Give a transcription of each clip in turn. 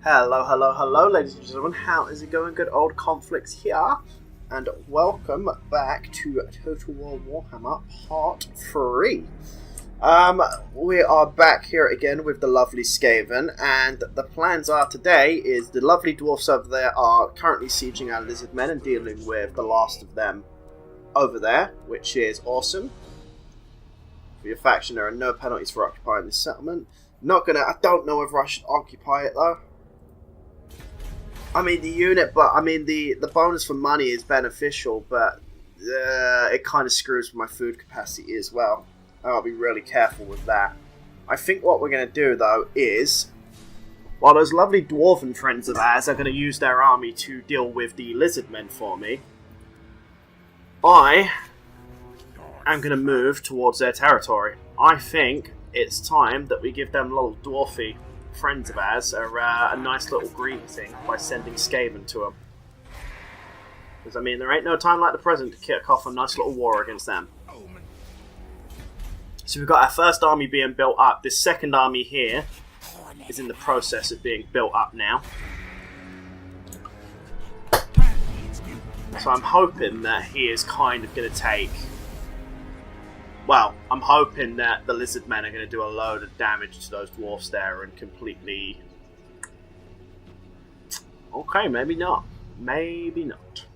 Hello, hello, hello, ladies and gentlemen. How is it going? Good old Conflicts here. And welcome back to Total War Warhammer Part 3. We are back here again with the lovely Skaven, and the plans are today is the lovely dwarfs over there are currently sieging our lizard men and dealing with the last of them over there, which is awesome. For your faction, there are no penalties for occupying this settlement. I don't know whether I should occupy it though. I mean the bonus for money is beneficial, but it kind of screws with my food capacity as well. I'll be really careful with that. I think what we're going to do though is, while those lovely dwarven friends of ours are going to use their army to deal with the lizard men for me, I am going to move towards their territory. I think it's time that we give them little dwarfy friends of ours a nice little greeting by sending Skaven to them. Because, I mean, there ain't no time like the present to kick off a nice little war against them. So we've got our first army being built up. This second army here is in the process of being built up now. So I'm hoping that he is kind of going to take... Well, I'm hoping that the lizard men are going to do a load of damage to those dwarfs there and completely... Okay, maybe not. Maybe not.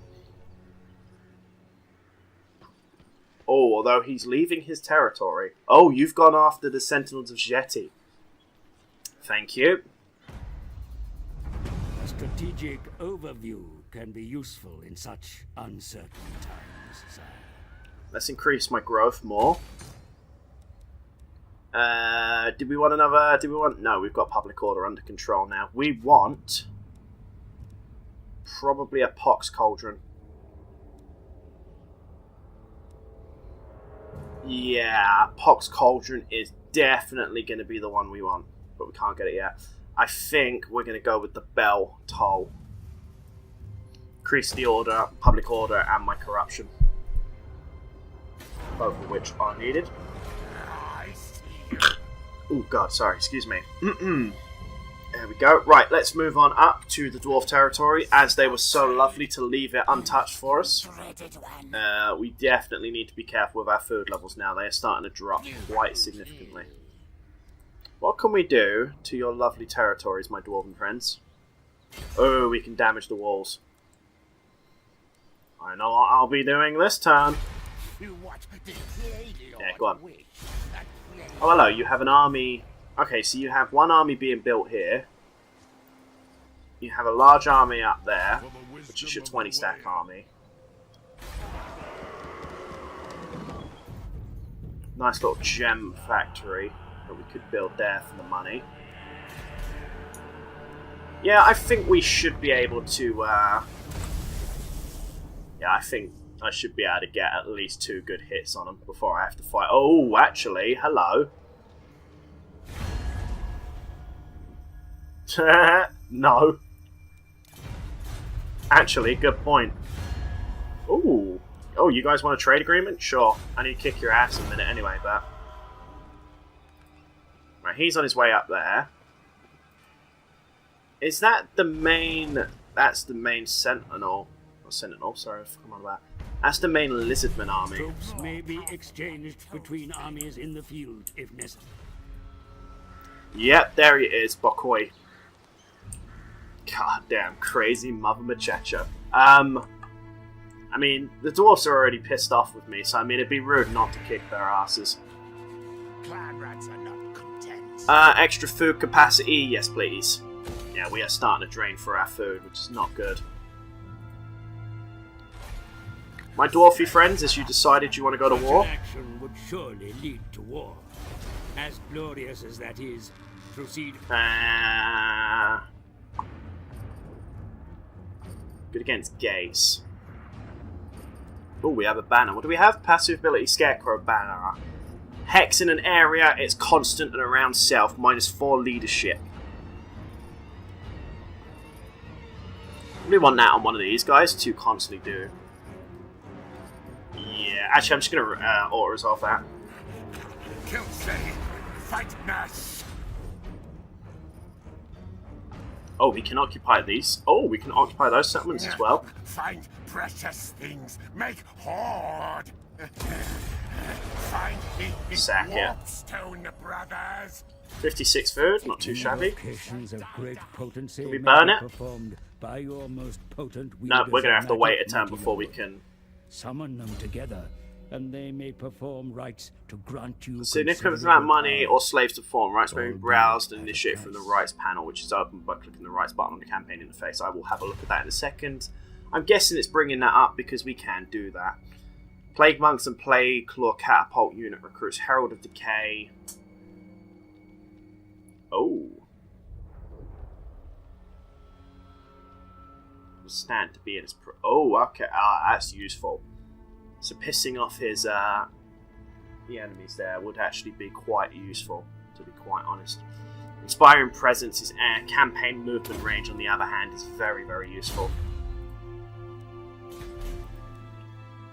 Oh, although he's leaving his territory. Oh, you've gone after the Sentinels of Jetty. Thank you. A strategic overview can be useful in such uncertain times, sire. Let's increase my growth more. Did we want another... No, we've got public order under control now. We want... probably a pox cauldron. Yeah, pox cauldron is definitely going to be the one we want. But we can't get it yet. I think we're going to go with the bell toll. Increase the order, public order, and my corruption. Both of which are needed. Oh god, sorry, excuse me. There we go. Right, let's move on up to the dwarf territory, as they were so lovely to leave it untouched for us. We definitely need to be careful with our food levels now. They are starting to drop quite significantly. What can we do to your lovely territories, my dwarven friends? Oh, we can damage the walls. I know what I'll be doing this turn. Yeah, go on. Oh, hello, you have an army. Okay, so you have one army being built here. You have a large army up there, which is your 20-stack army. Nice little gem factory that we could build there for the money. Yeah, I think we should be able to... Yeah, I think I should be able to get at least 2 good hits on them before I have to fight. Oh, actually, hello. No. Actually, good point. Ooh. Oh, you guys want a trade agreement? Sure. I need to kick your ass in a minute anyway, but... Right, he's on his way up there. Is that the main... That's the main Sentinel. Not Sentinel, sorry, come on about. That's the main Lizardman army. Troops may be exchanged between armies in the field, if necessary. Yep, there he is, Bokoi. God damn, crazy mother machacha. I mean, the dwarfs are already pissed off with me, so I mean, it'd be rude not to kick their asses. Clan rats are not content. Extra food capacity? Yes, please. Yeah, we are starting to drain for our food, which is not good. My dwarfy friends, as you decided you want to go to war? Action would surely lead to war. As glorious as that is, proceed. Good against gays. Oh, we have a banner. What do we have? Passive ability Scarecrow banner. Hex in an area, it's constant and around self, -4 leadership. We want that on one of these guys to constantly do. Yeah, actually, I'm just going to auto-resolve that. Kill City, fight mass. Oh, we can occupy these. Oh, we can occupy those settlements as well. Find precious things. Make hoard. Find the Sack it. Warpstone, brothers. 56 food, not too shabby. Invocations of great potency Can we may burn be it? performed by your most potent No, wielders we're going to of have to wait a magic, turn mighty before we lord. can... Summon them together, and they may perform rites to grant you Significant amount of money or powers. slaves to perform. Rights may be All browsed deal and at a initiate from the price. rights panel, which is open by clicking the rights button on the campaign interface. I will have a look at that in a second. I'm guessing it's bringing that up because we can do that. Plague Monks and Plague Claw Catapult unit recruits. Herald of Decay. Oh. Stand to be in his... Oh, okay. Ah, that's useful. So pissing off his the enemies there would actually be quite useful, to be quite honest. Inspiring Presence is air. Campaign movement range, on the other hand, is very, very useful.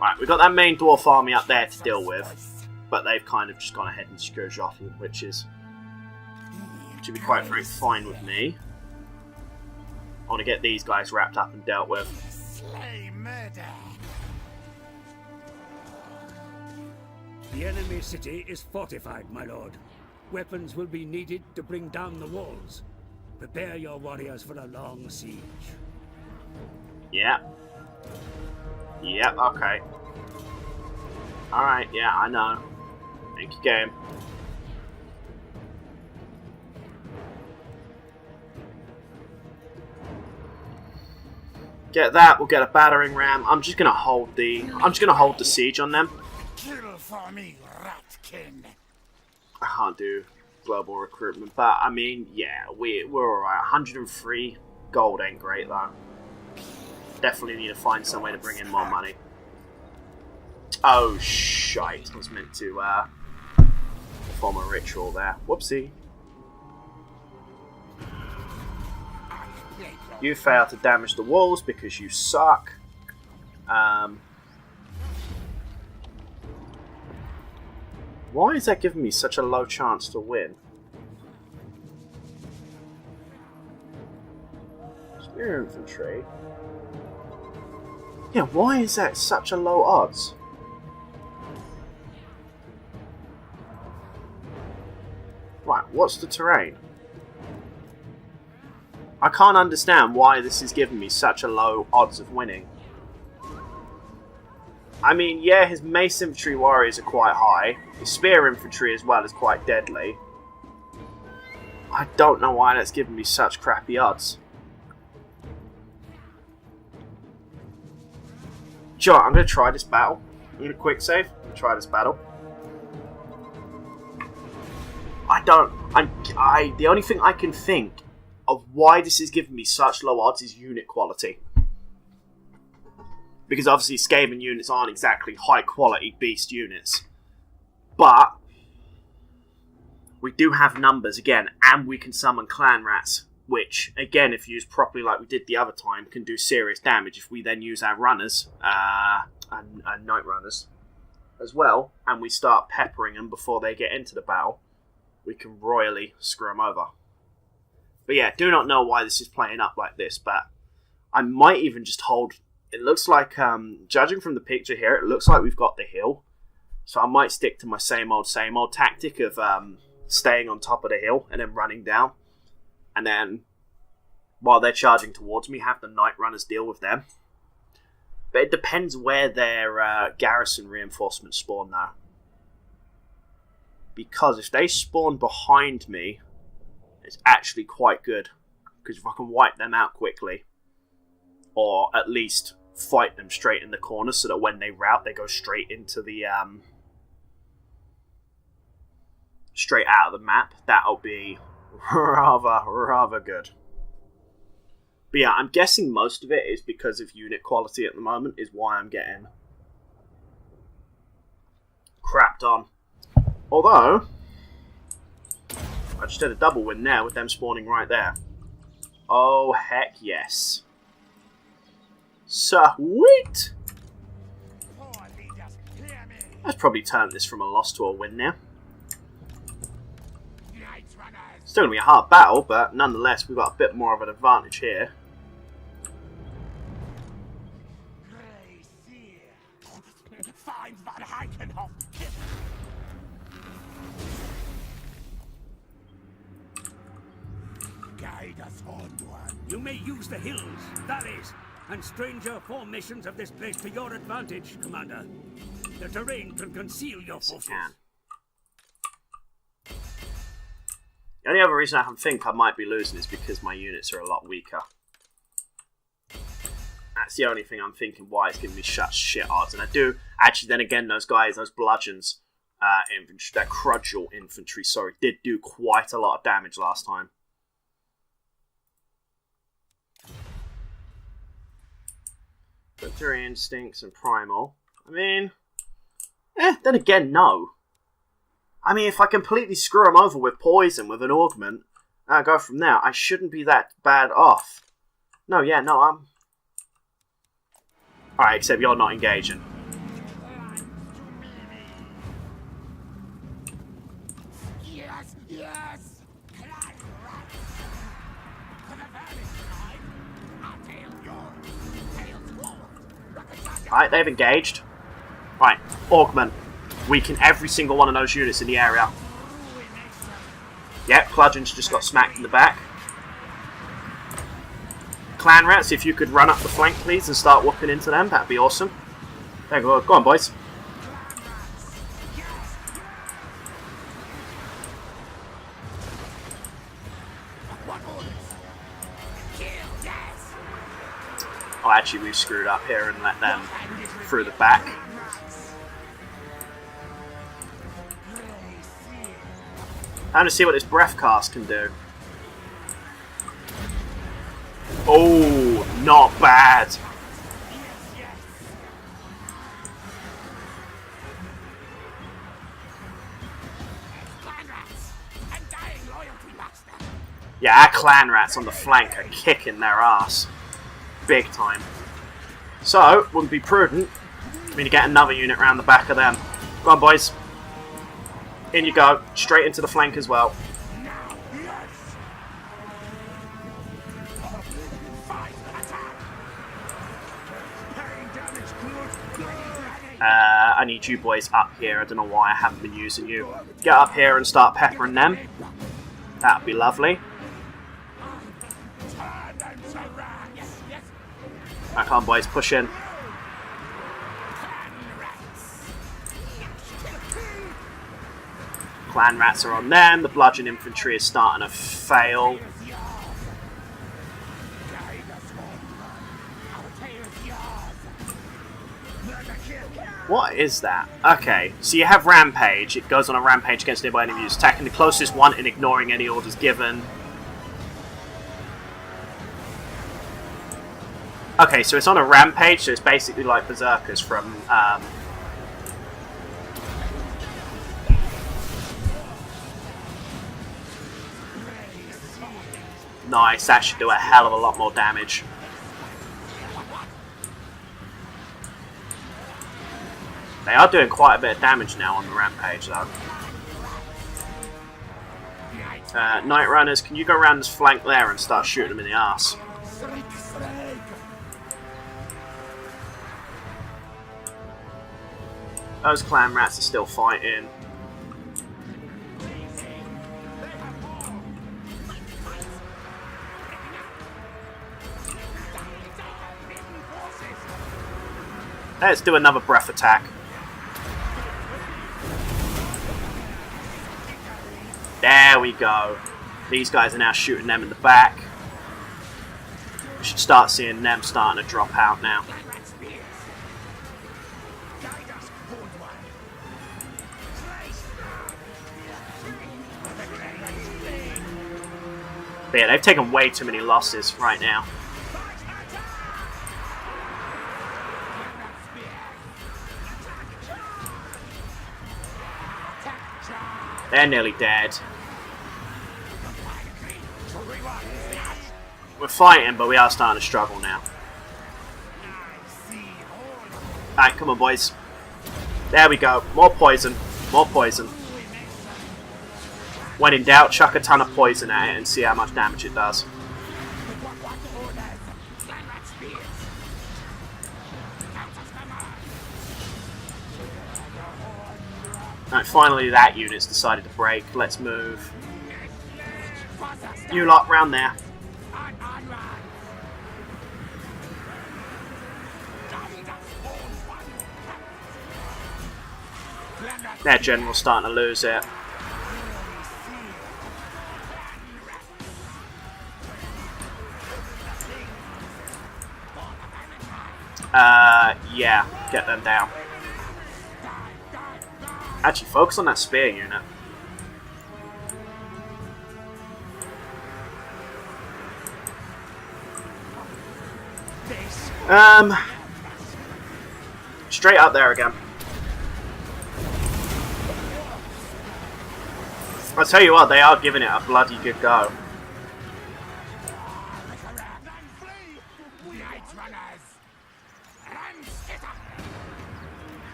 Right, we've got that main dwarf army up there to deal with, but they've kind of just gone ahead and secured Joffrey, which is, to be quite frank, fine with me. I want to get these guys wrapped up and dealt with. Slay murder. The enemy city is fortified, my lord. Weapons will be needed to bring down the walls. Prepare your warriors for a long siege. Yeah. Yep, okay. Alright, yeah, I know. Thank you, game. Get that, we'll get a battering ram. I'm just gonna hold the siege on them. Kill for me, ratkin. I can't do global recruitment, but I mean, yeah, we're alright. 103 gold ain't great though. Definitely need to find some way to bring in more money. Oh shite! I was meant to perform a ritual there. Whoopsie. You fail to damage the walls because you suck. Why is that giving me such a low chance to win? Spear infantry. Yeah, why is that such a low odds? Right, what's the terrain? I can't understand why this is giving me such a low odds of winning. I mean, yeah, his mace infantry warriors are quite high. His spear infantry as well is quite deadly. I don't know why that's giving me such crappy odds. Sure, I'm going to try this battle. I'm going to quick save and try this battle. The only thing I can think of why this is giving me such low odds is unit quality. Because obviously Skaven units aren't exactly high quality beast units. But we do have numbers again, and we can summon clan rats, which again, if used properly like we did the other time, can do serious damage if we then use our runners, and night runners as well, and we start peppering them before they get into the battle, we can royally screw them over. But yeah, do not know why this is playing up like this, but I might even just hold... It looks like, judging from the picture here, it looks like we've got the hill. So I might stick to my same old tactic of staying on top of the hill and then running down. And then, while they're charging towards me, have the night runners deal with them. But it depends where their garrison reinforcements spawn now. Because if they spawn behind me, it's actually quite good. Because if I can wipe them out quickly, or at least fight them straight in the corner so that when they rout, they go straight into the straight out of the map, that'll be rather good. But yeah, I'm guessing most of it is because of unit quality at the moment is why I'm getting crapped on. Although I just did a double win there with them spawning right there. Oh heck yes. Sweet! Let's probably turn this from a loss to a win now. Still going to be a hard battle, but nonetheless, we've got a bit more of an advantage here. You may use the hills, valleys, and stranger formations of this place to your advantage, Commander. The terrain can conceal your forces. The only other reason I can think I might be losing is because my units are a lot weaker. That's the only thing I'm thinking why it's giving me such shit odds. And I do, actually, then again, those guys, those bludgeons, infantry, that crudgel infantry, sorry, did do quite a lot of damage last time. Military instincts and primal. I mean, then again, no. I mean, if I completely screw them over with poison, with an augment, and I go from there, I shouldn't be that bad off. No, yeah, no, I'm... Alright, except you're not engaging. Yes, yes! Alright, they've engaged. Right, augment. Weaken every single one of those units in the area. Yep, Bludgeon's just got smacked in the back. Clan Rats, if you could run up the flank, please, and start whooping into them, that'd be awesome. There you go. Go on, boys. Oh, actually, we've screwed up here and let them through the back. Time to see what this breath cast can do. Oh, not bad. Yeah, our clan rats on the flank are kicking their ass. Big time. So, wouldn't be prudent for me to get another unit round the back of them. Go on, boys. In you go. Straight into the flank as well. I need you boys up here. I don't know why I haven't been using you. Get up here and start peppering them. That'd be lovely. Right, come on, boys. Push in. Clan Rats are on them. The Bludgeon Infantry is starting to fail. What is that? Okay, so you have Rampage. It goes on a rampage against nearby enemies, attacking the closest one and ignoring any orders given. Okay, so it's on a rampage, so it's basically like Berserkers from... Nice, that should do a hell of a lot more damage. They are doing quite a bit of damage now on the rampage, though. Night Runners, can you go around this flank there and start shooting them in the arse? Those Clan Rats are still fighting. Let's do another breath attack. There we go. These guys are now shooting them in the back. We should start seeing them starting to drop out now. But yeah, they've taken way too many losses right now. They're nearly dead. We're fighting, but we are starting to struggle now. Alright, come on, boys. There we go. More poison. More poison. When in doubt, chuck a ton of poison at it and see how much damage it does. Alright, finally that unit's decided to break. Let's move. You lot round there. Their general's starting to lose it. Yeah, get them down. Actually, focus on that spear unit. Straight up there again. I'll tell you what, they are giving it a bloody good go.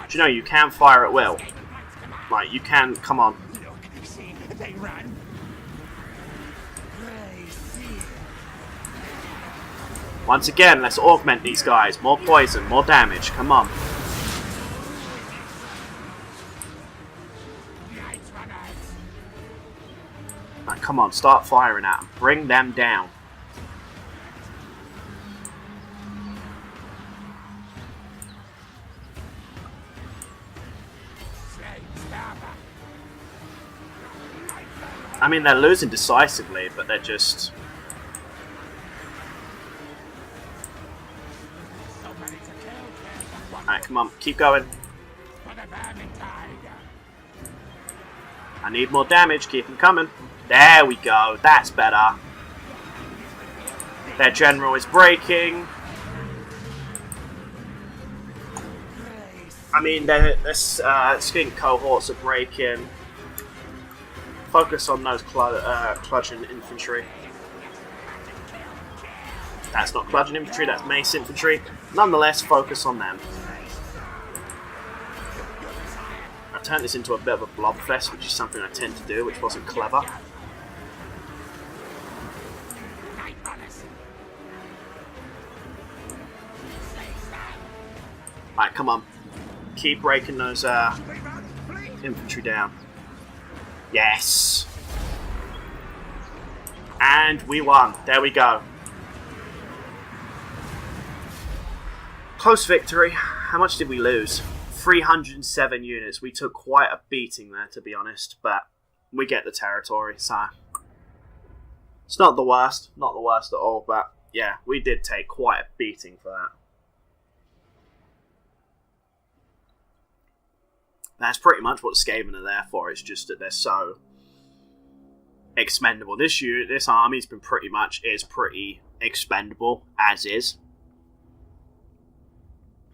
Do you know, you can fire at will. Like, you can, come on. Once again, let's augment these guys. More poison, more damage, come on. Right, come on, start firing at them. Bring them down. I mean, they're losing decisively, but they're just... Alright, come on, keep going. I need more damage, keep them coming. There we go, that's better. Their general is breaking. I mean, their skink cohorts are breaking. Focus on those bludgeon infantry. That's not bludgeon infantry, that's mace infantry. Nonetheless, focus on them. I've turned this into a bit of a blobfest, which is something I tend to do, which wasn't clever. Alright, come on. Keep breaking those infantry down. Yes! And we won. There we go. Close victory. How much did we lose? 307 units. We took quite a beating there, to be honest, but we get the territory, so it's not the worst. Not the worst at all, but yeah, we did take quite a beating for that. That's pretty much what the Skaven are there for. It's just that they're so expendable. This army's been pretty expendable as is.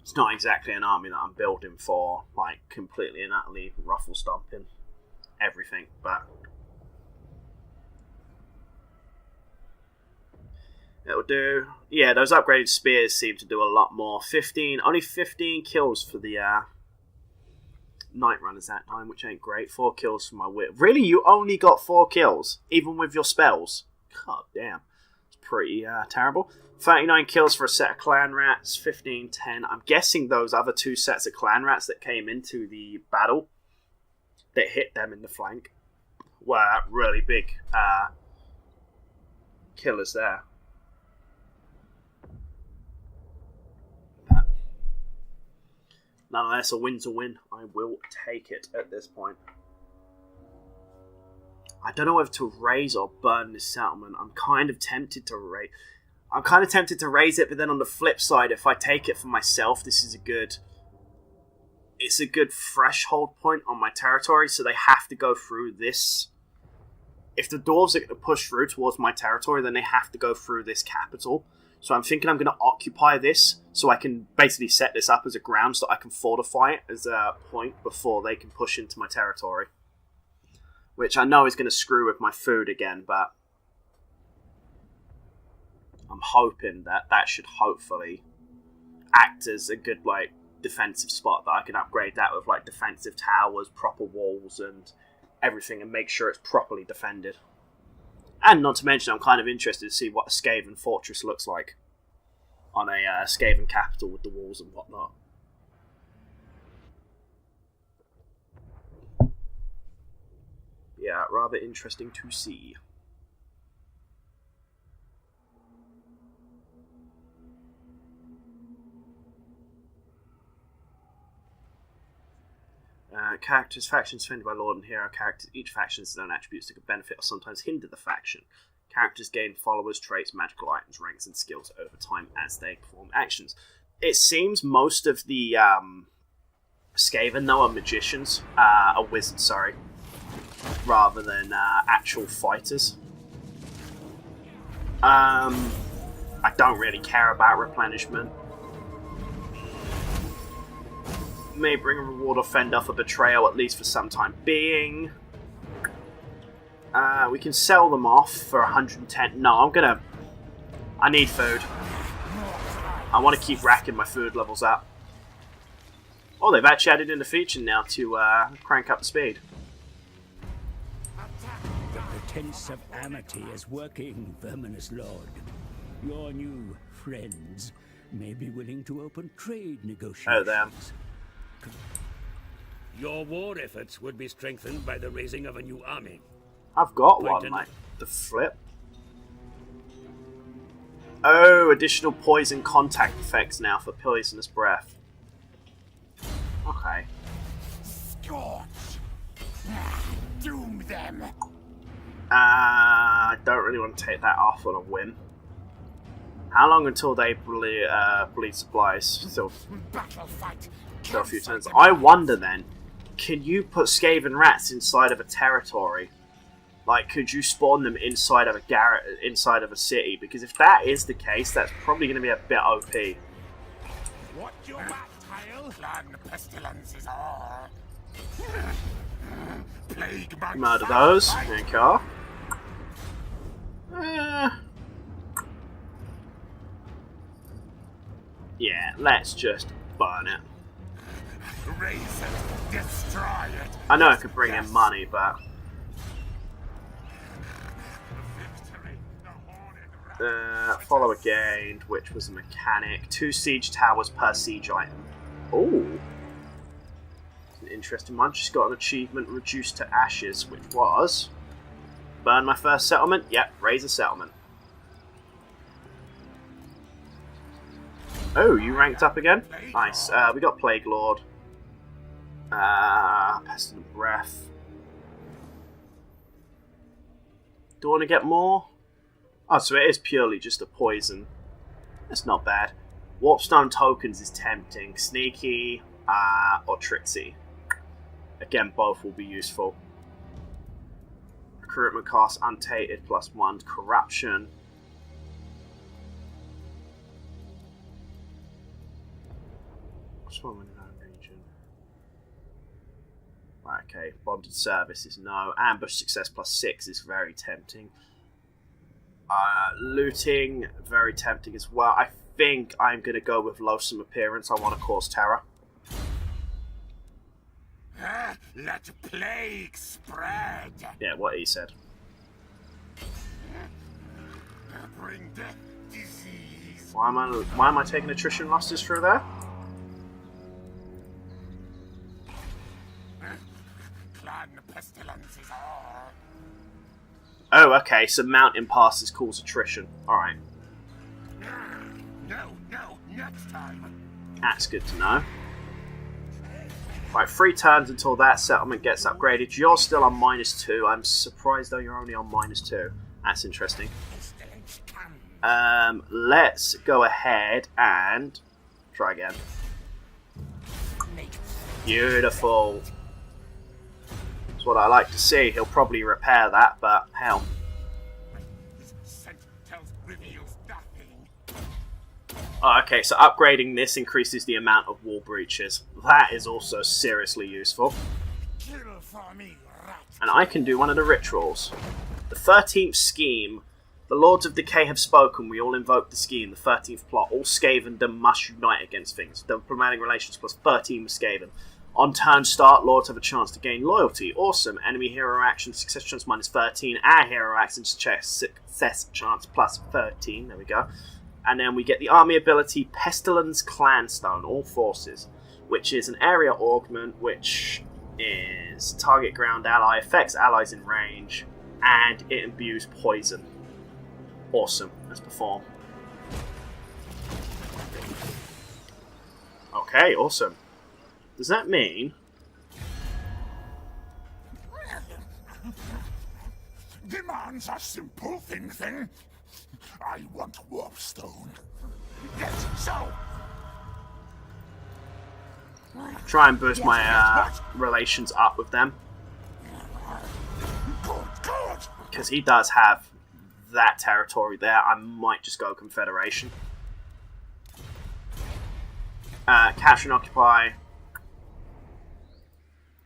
It's not exactly an army that I'm building for, like, completely and utterly ruffle stomping everything, but it'll do. Yeah, those upgraded spears seem to do a lot more. Only 15 kills for the Night Runners that time, which ain't great. 4 kills for my whip. Really, you only got 4 kills, even with your spells? God damn, it's pretty terrible. 39 kills for a set of clan rats. 15, 10. I'm guessing those other 2 sets of clan rats that came into the battle that hit them in the flank were really big killers there. Nonetheless, a win's a win. I will take it at this point. I don't know whether to raise or burn this settlement. I'm kind of tempted to raise. it, but then on the flip side, if I take it for myself, this is a good. It's a good threshold point on my territory, so they have to go through this. If the dwarves are going to push through towards my territory, then they have to go through this capital. So I'm thinking I'm going to occupy this, so I can basically set this up as a ground so I can fortify it as a point before they can push into my territory. Which I know is going to screw with my food again, but I'm hoping that that should hopefully act as a good, like, defensive spot that I can upgrade that with, like, defensive towers, proper walls, and everything and make sure it's properly defended. And not to mention, I'm kind of interested to see what a Skaven fortress looks like on a Skaven capital with the walls and whatnot. Yeah, rather interesting to see. Characters, factions defended by Lord and Hero characters. Each faction has their own attributes that could benefit or sometimes hinder the faction. Characters gain followers, traits, magical items, ranks, and skills over time as they perform actions. It seems most of the Skaven, though, are magicians. Are wizards, sorry. Rather than actual fighters. I don't really care about replenishment. May bring a reward or fend off a betrayal, at least for some time being. We can sell them off for 110. No, I need food. I want to keep racking my food levels up. Oh, they've actually added in a feature now to crank up the speed. The pretense of amity is working, Verminous Lord. Your new friends may be willing to open trade negotiations. Oh, damn. Your war efforts would be strengthened by the raising of a new army. I've got one, mate. The flip. Oh, additional poison contact effects now for poisonous breath. Okay. Scorch! Doom them! I don't really want to take that off on a whim. How long until they bleed supplies? Still a few turns. I wonder then, can you put Skaven rats inside of a territory? Like, could you spawn them inside of a inside of a city? Because if that is the case, that's probably going to be a bit OP. What your back, Tile? Clan pestilences are. Plague bugs. Murder those. Okay. Yeah, let's just burn it. Raise it, destroy it. I know it could bring in money, but follower gained, which was a mechanic. 2 siege towers per siege item. Ooh, an interesting one. Just got an achievement reduced to ashes, which was burn my first settlement. Yep, raise a settlement. Oh, you ranked up again? Nice. We got Plague Lord. Pestilent Breath. Do I want to get more? Oh, so it is purely just a poison. That's not bad. Warpstone tokens is tempting. Sneaky or Tricksy. Again, both will be useful. Recruitment cost untainted +1. Corruption. What's one in our region? Right, okay. Bonded service is no. Ambush success +6 is very tempting. Looting, very tempting as well. I think I'm going to go with loathsome appearance. I want to cause terror. Let plague spread. Yeah, what he said. Bring death, disease. Why am I taking attrition losses through there? Clan pestilences are. Oh, okay, so mountain passes cause attrition. Alright. No, next time. That's good to know. Right, 3 turns until that settlement gets upgraded. You're still on -2. I'm surprised though you're only on -2. That's interesting. Let's go ahead and try again. Beautiful. That's what I like to see. He'll probably repair that, but hell. His scent reveals nothing. Oh, okay, so upgrading this increases the amount of wall breaches. That is also seriously useful. Kill for me, rat. And I can do one of the rituals. The 13th scheme. The Lords of Decay have spoken. We all invoke the scheme. The 13th plot. All Skavendom must unite against things. Diplomatic relations +13 with Skaven. On turn start, Lords have a chance to gain loyalty. Awesome. Enemy hero action success chance minus 13. Our hero action success chance plus 13. There we go. And then we get the army ability Pestilence Clanstone, all forces, which is an area augment, which is target ground ally, affects allies in range, and it imbues poison. Awesome. Let's perform. Okay, awesome. Does that mean... Demands a simple thing then. I want warpstone. Yes, so. Try and boost my relations up with them. Good. Because he does have that territory there. I might just go Confederation. Capture and occupy.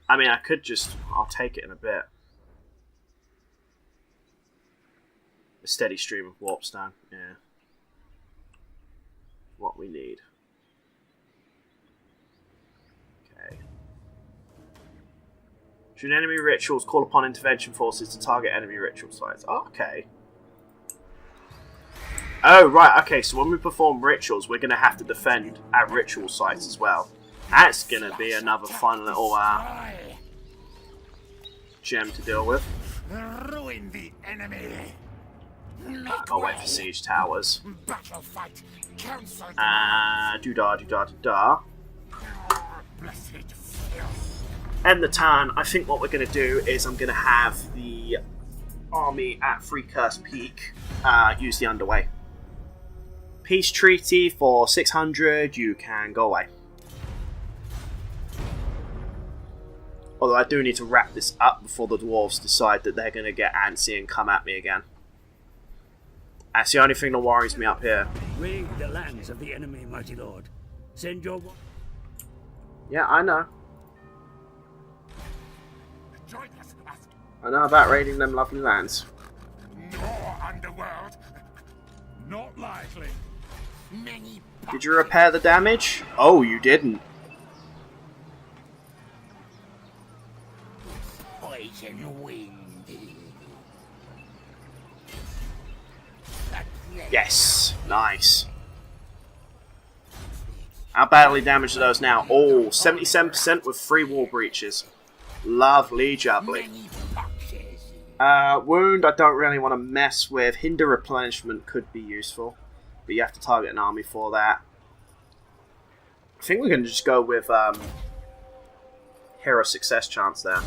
I mean, I could just... I'll take it in a bit. A steady stream of warpstone. Yeah. What we need. Okay. Should enemy rituals call upon intervention forces to target enemy ritual sites? Oh, okay. Oh, right. Okay, so when we perform rituals, we're going to have to defend our ritual sites as well. That's going to be another fun little gem to deal with. Ruin the enemy. I'll wait for siege towers. Battle fight. Council. Doo-dah. Blessed filth. End the turn. I think what we're going to do is I'm going to have the army at Free Curse Peak use the underway. Peace treaty for 600. You can go away. Although I do need to wrap this up before the dwarves decide that they're going to get antsy and come at me again. That's the only thing that worries me up here. Raid the lands of the enemy, mighty lord. Send your... Yeah, I know. Join us. I know about raiding them lovely lands. More underworld. Not likely. Many. Did you repair the damage? Oh, you didn't. Poison wind. Yes, nice. How badly damaged are those now? Oh, 77% with 3 wall breaches. Lovely jubbly. Wound, I don't really want to mess with. Hinder replenishment could be useful, but you have to target an army for that. I think we're going to just go with hero success chance there.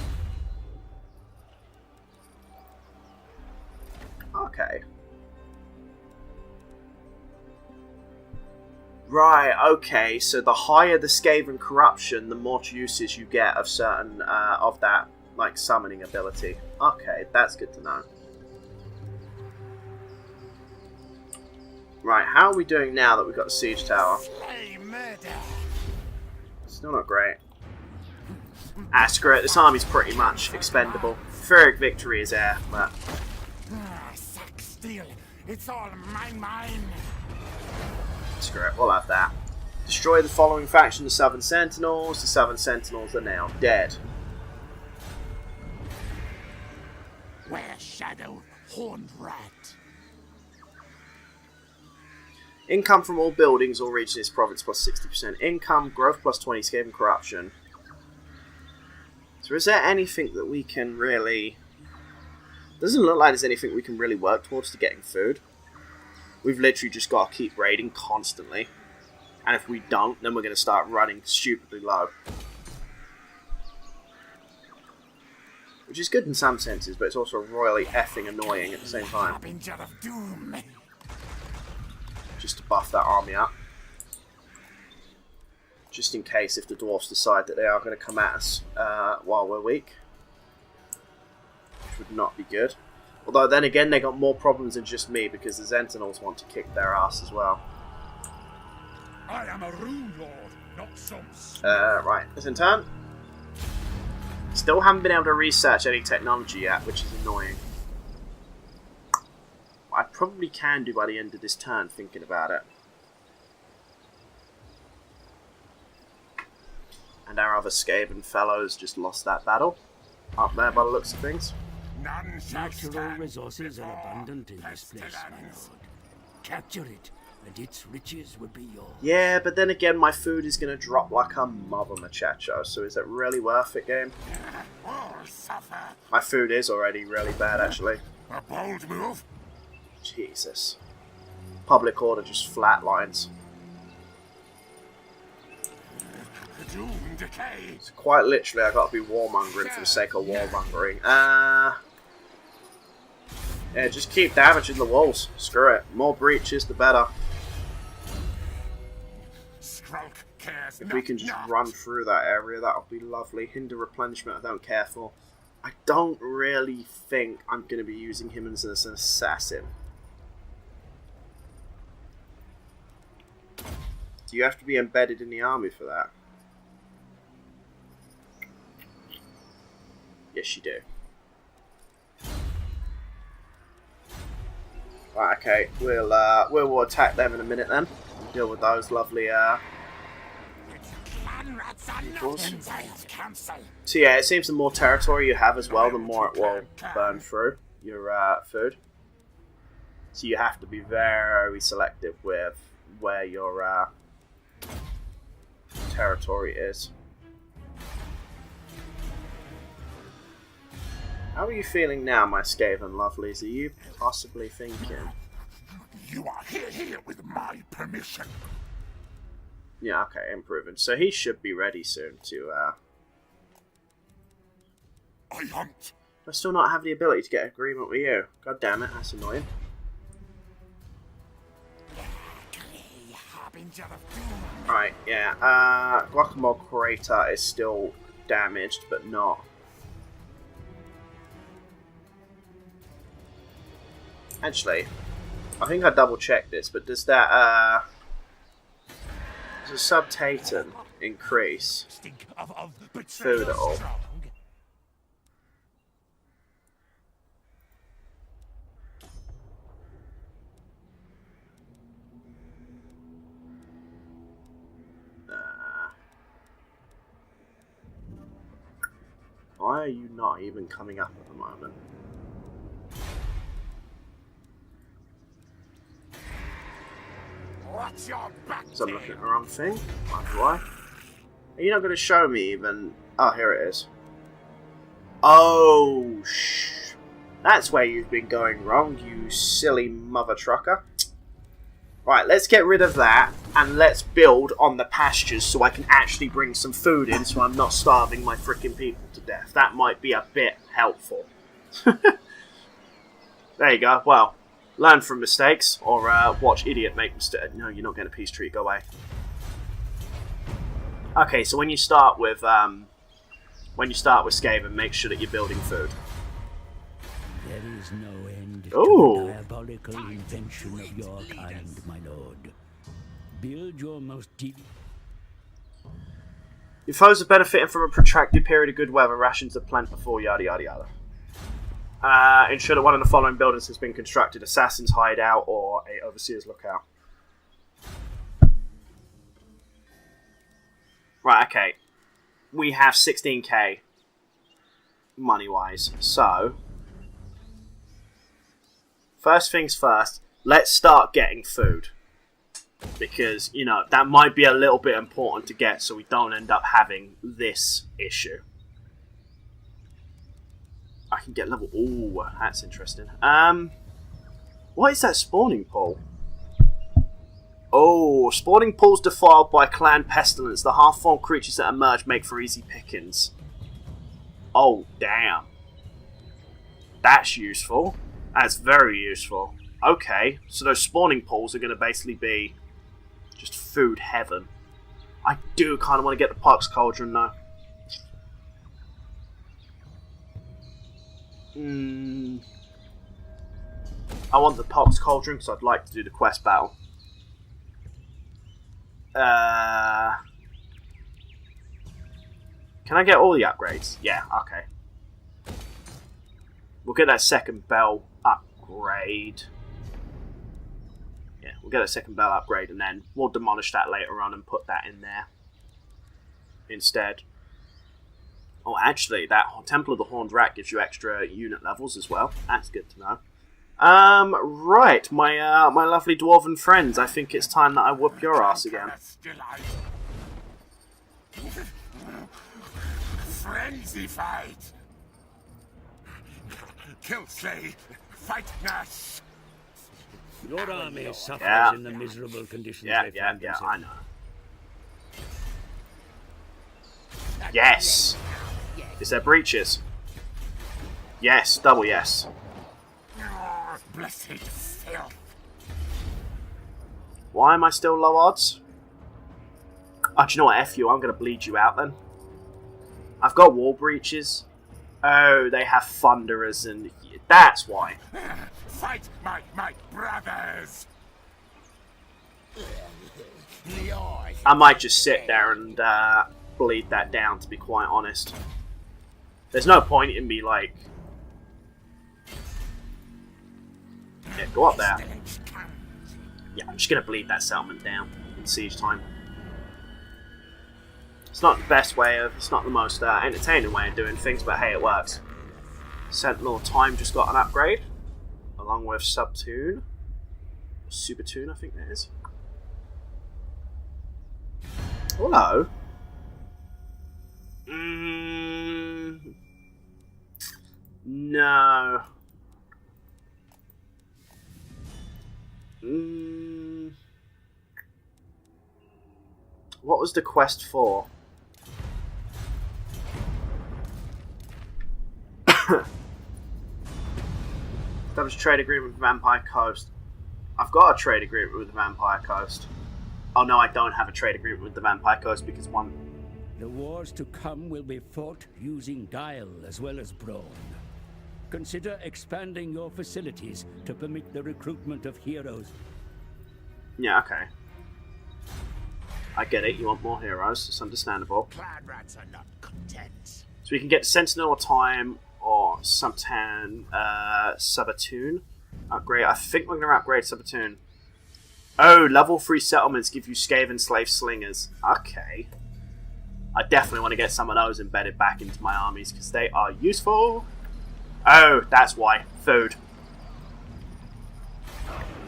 Okay. Right, okay, so the higher the Skaven corruption, the more uses you get of certain, of that, like, summoning ability. Okay, that's good to know. Right, how are we doing now that we've got a siege tower? Still not great. Ah, screw it, this army's pretty much expendable. Pyrrhic victory is there, but... Sack steel. It's all mine. Screw it, we'll have that. Destroy the following faction, the Southern Sentinels. The Southern Sentinels are now dead. Where shadow, horned rat. Income from all buildings or regions in this province plus 60%. Income, growth plus 20, Skaven corruption. So is there anything that we can really... Doesn't look like there's anything we can really work towards to getting food. We've literally just got to keep raiding constantly. And if we don't, then we're going to start running stupidly low. Which is good in some senses, but it's also royally effing annoying at the same time. Harbinger of doom. Just to buff that army up. Just in case if the dwarfs decide that they are going to come at us while we're weak. Which would not be good. Although then again, they got more problems than just me because the Sentinels want to kick their ass as well. I am a rune lord, not some... Right, it's in turn. Still haven't been able to research any technology yet, which is annoying. I probably can do by the end of this turn, thinking about it. And our other Skaven fellows just lost that battle. Up there by the looks of things. None shall Natural stand resources are before abundant in this place, my pestilence. lord. Capture it, and its riches will be yours. Yeah, but then again, my food is going to drop like a mother, muchacho. So is it really worth it, game? All suffer. My food is already really bad, actually. A bold move. Jesus. Public order just flatlines. Doom decay. So quite literally, I got to be warmongering for the sake of warmongering. Yeah, just keep damaging the walls. Screw it. More breaches, the better. Skrulk cares If we can just not. run through that area, that'll be lovely. Hinder replenishment, I don't care for. I don't really think I'm going to be using him as an assassin. Do you have to be embedded in the army for that? Yes, you do. Right, okay, we'll attack them in a minute then. Deal with those lovely Clan rats are not in Zion's council. So yeah, it seems the more territory you have as well, the more it will burn through your food. So you have to be very selective with where your territory is. How are you feeling now, my Skaven lovelies? Are you possibly thinking? You are here with my permission. Yeah, okay, improving. So he should be ready soon to... I hunt. I still not have the ability to get agreement with you. God damn it, that's annoying. Harbinger of doom. Right, yeah. Guacamole Crater is still damaged, but not. Actually, I think I double checked this, but does that does a subtaton increase Stink of food at all? strong. Why are you not even coming up at the moment? What's your back? So I'm looking at the wrong thing? Why? Are you not going to show me even... Oh, here it is. Oh, that's where you've been going wrong, you silly mother trucker. Right, let's get rid of that, and let's build on the pastures so I can actually bring some food in so I'm not starving my freaking people to death. That might be a bit helpful. There you go. Well, learn from mistakes, or watch idiot make mistakes. No, you're not getting a peace treaty. Go away. Okay, so when you start with Skaven, make sure that you're building food. There is no end Ooh. to the diabolical invention of your kind, my lord. Build your most deep... Your foes are benefiting from a protracted period of good weather, rations are plentiful, yada yada yada. Ensure that one of the following buildings has been constructed: Assassin's Hideout or a Overseer's Lookout. Right, okay. We have 16k money-wise, so... First things first, let's start getting food. Because, you know, that might be a little bit important to get so we don't end up having this issue. I can get level... Ooh, that's interesting. What is that spawning pool? Oh, spawning pools defiled by clan pestilence. The half-formed creatures that emerge make for easy pickings. Oh, damn. That's useful. That's very useful. Okay, so those spawning pools are going to basically be just food heaven. I do kind of want to get the Pox Cauldron, though. I want the Pox Cauldron because I'd like to do the quest battle. Can I get all the upgrades? Yeah, okay. We'll get that second bell upgrade. Yeah, we'll get a second bell upgrade and then we'll demolish that later on and put that in there. instead. Oh, actually, that Temple of the Horned Rat gives you extra unit levels as well. That's good to know. Right, my lovely dwarven friends, I think it's time that I whoop your ass again. Frenzy fight! Kill, slay, fight, nurse! Your army suffers in the miserable conditions they find Yeah, themselves. I know. Yes! Is there breaches? Yes, double yes. Oh, blessed filth! Why am I still low odds? Oh, do you know what? F you, I'm going to bleed you out then. I've got wall breaches. Oh, they have thunderers and... That's why. Fight my brothers! I might just sit there and bleed that down, to be quite honest. There's no point in me, like... Yeah, go up there. Yeah, I'm just going to bleed that settlement down in siege time. It's not the best way of... It's not the most entertaining way of doing things, but hey, it works. Sentinel Time just got an upgrade. Along with Subtune. Supertune, I think that is. Hello. No. What was the quest for? That was a trade agreement with Vampire Coast. I've got a trade agreement with the Vampire Coast. Oh no, I don't have a trade agreement with the Vampire Coast because one... The wars to come will be fought using guile as well as brawn. Consider expanding your facilities to permit the recruitment of heroes. Yeah, okay. I get it, you want more heroes, it's understandable. Clan rats are not content. So we can get Sentinel Time or Subtune upgrade. I think we're going to upgrade Subtune. Oh, level 3 settlements give you Skaven Slave Slingers. Okay. I definitely want to get some of those embedded back into my armies because they are useful. Oh, that's why. Food.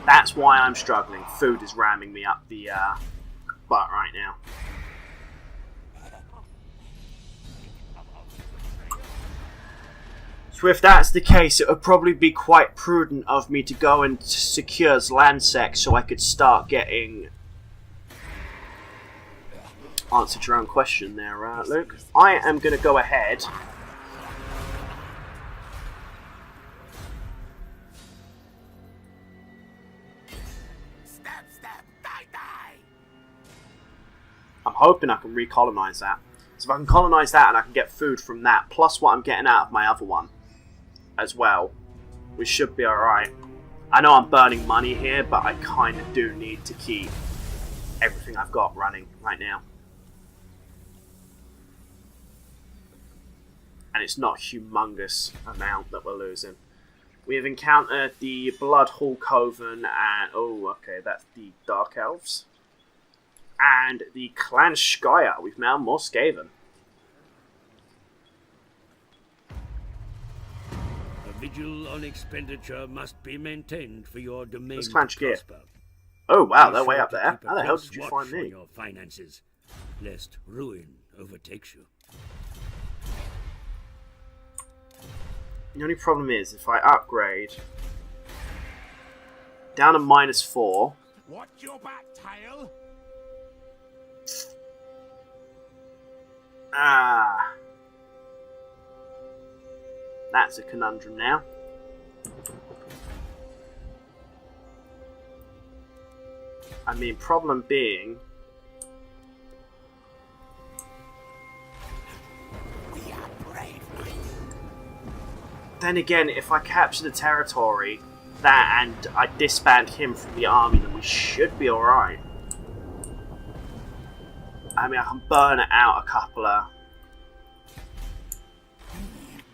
That's why I'm struggling. Food is ramming me up the butt right now. So if that's the case, it would probably be quite prudent of me to go and secure Landsec so I could start getting... Answered your own question there, Luke. I am going to go ahead... Stab, stab, die, die! I'm hoping I can recolonize that. So if I can colonize that and I can get food from that, plus what I'm getting out of my other one as well, we should be alright. I know I'm burning money here, but I kind of do need to keep everything I've got running right now. And it's not a humongous amount that we're losing. We have encountered the Bloodhall Coven and... Oh, okay, that's the Dark Elves. And the Clan Skya. We've found more Skaven. A vigil on expenditure must be maintained for your domain Where's Clan to Skya? prosper. Oh, wow, Be they're way sure up to there. keep a How the hell close did you watch find on me? your finances, lest ruin overtakes you. The only problem is, if I upgrade down to -4... Watch your back, tail! Ah. That's a conundrum now. I mean, problem being... We are brave, knight. Then again, if I capture the territory, that and I disband him from the army, then we should be alright. I mean, I can burn it out a couple of...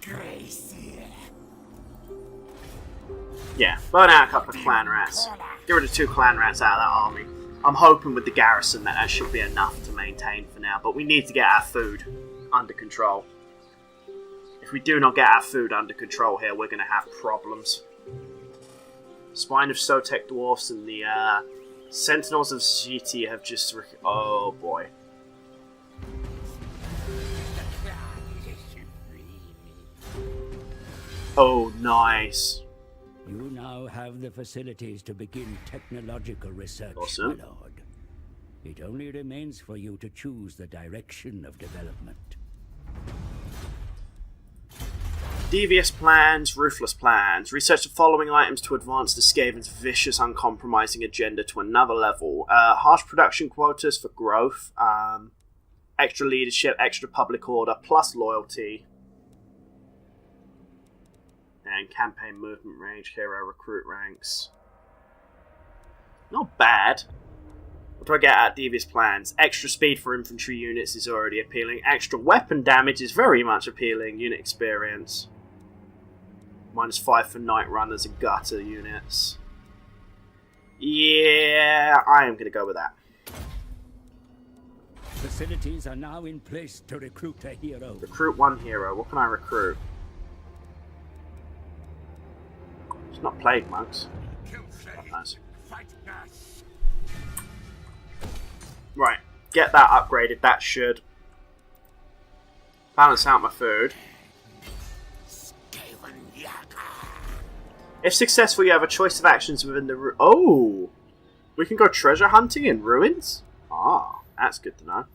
Grace here. Yeah, burn out a couple of clan rats. Get rid of 2 clan rats out of that army. I'm hoping with the garrison that should be enough to maintain for now, but we need to get our food under control. If we do not get our food under control here, we're going to have problems. Spine of Sotek Dwarfs and the Sentinels of GT have just... Oh boy. Oh, nice. You now have the facilities to begin technological research, Awesome. my lord. It only remains for you to choose the direction of development. Devious plans, ruthless plans. Research the following items to advance the Skaven's vicious, uncompromising agenda to another level. Harsh production quotas for growth. Extra leadership, extra public order, plus loyalty. And campaign movement range, hero recruit ranks. Not bad. What do I get at Devious Plans? Extra speed for infantry units is already appealing. Extra weapon damage is very much appealing. Unit experience. -5 for Night Runners and Gutter units. Yeah, I am going to go with that. Facilities are now in place to recruit a hero. Recruit one hero. What can I recruit? It's not Plague Monks. Not nice. Right, get that upgraded. That should balance out my food. If successful, you have a choice of actions within the... Oh! We can go treasure hunting in ruins? Ah, that's good to know.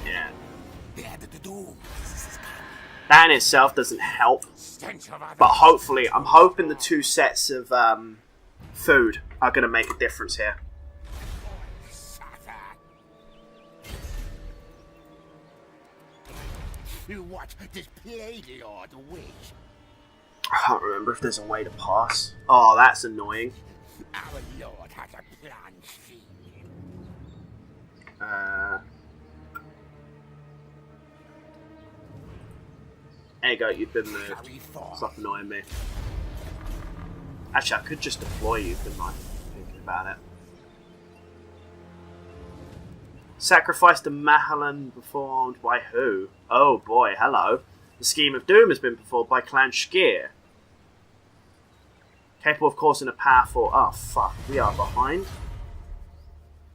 Yeah. That in itself doesn't help. But hopefully, I'm hoping the 2 sets of food are going to make a difference here. What does Plague Lord wish? I can't remember if there's a way to pass. Oh, that's annoying. Our Lord has a plan, see. There you go, you've been moved. Stop annoying me. Actually, I could just deploy you, couldn't I? Thinking about it. Sacrifice to Mahalan performed by who? Oh boy, hello. The Scheme of Doom has been performed by Clan Skir. Capable of causing a powerful... Oh fuck, we are behind.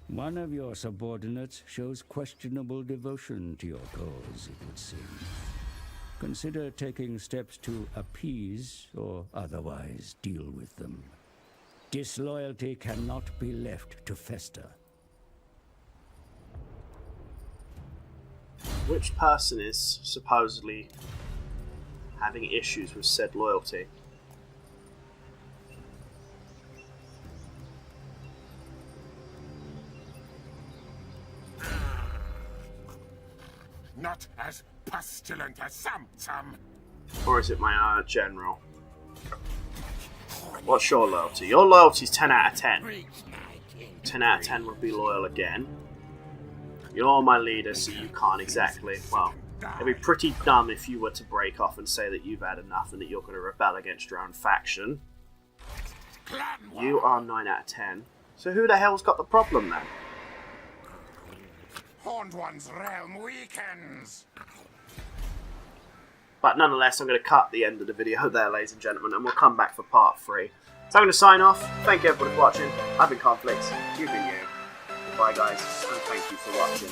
One of your subordinates shows questionable devotion to your cause, it would seem. Consider taking steps to appease or otherwise deal with them. Disloyalty cannot be left to fester. Which person is supposedly having issues with said loyalty? Not as pestilent as some. Or is it my general? What's your loyalty? Your loyalty's 10 out of 10. 10 out of 10 would be loyal again. You're my leader, so you can't exactly... Well, it'd be pretty dumb if you were to break off and say that you've had enough and that you're going to rebel against your own faction. You are 9 out of 10. So who the hell's got the problem then? Horned One's realm weakens. But nonetheless, I'm going to cut the end of the video there, ladies and gentlemen, and we'll come back for part 3. So I'm going to sign off. Thank you everybody for watching. I've been Conflicts. You've been you. Bye guys, and thank you for watching.